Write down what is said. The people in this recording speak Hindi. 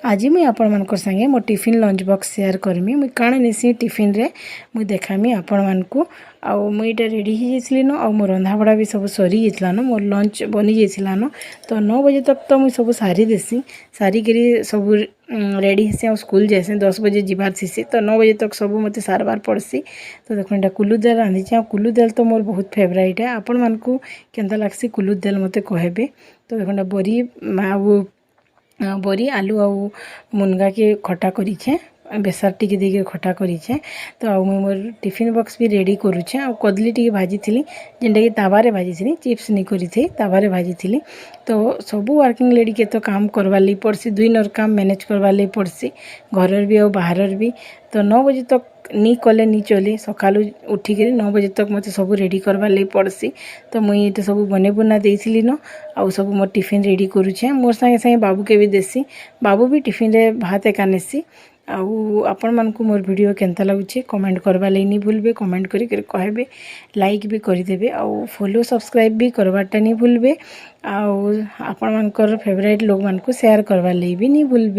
आज मुई आपण मानकर संगे मो टिफिन लंच बॉक्स शेयर करमी मुई काଣା नेसी टिफिन रे मुई देखामी आपण मानकू आउ मुई इटा रेडी हो जाइसली न आउ मोर रंधा बड़ा भी सब सरी जाइसला न मोर लंच बनी जाइसला न तो 9 बजे तक तो मुई सब सारी देसी सारी करी सब रेडी हेसी आ स्कूल जाइसे 10 बजे जिबार थिसी तो 9 बजे तक सब मते सारबार पड़सी तो देखो एटा कुल्लू दाल रांधिची आ कुल्लू दाल तो मोर बहुत फेवरेट है आपण मानकू केनता लागसी कुल्लू दाल मते कहबे तो देखो बोरी आउ बोरी आलू आउ मुनगा के खटा करिछे बेसर टिके देके खटा करिछे तो आउ मोर टिफिन बॉक्स भी रेडी करूछे आ कदली टिके भाजी थिली जेंटा कि तावारे भाजी थिली चिप्स नहीं करी थी तावारे भाजी थिली तो सब वर्किंग लेडी के तो काम करवा लई पड़सी दुई नर काम मैनेज करवा लई पड़सी घरर भी और बाहरर भी तो 9 बजे तक नी कले नी चली सकालू उठिक 9 बजे तक मत सब रेडी करवा लई पड़सी तो मुई ये सब बने बुना देइसिली न आउ सब मोर टिफिन रेडी करूछे मोर संगे संगे बाबू के भी देसी बाबू भी टिफिन रे भात एका नेसी आउ आपण मानकू मोर वीडियो केनता लागुचे कमेंट करवा लई नी भूलबे कमेंट करी कहबे लाइक भी करी देबे आउ फॉलो सब्सक्राइब भी करवाटा नी भूलबे आउ आपण मानकर फेवरेट लोग मानकू शेयर करवा लई भी नी भूलबे।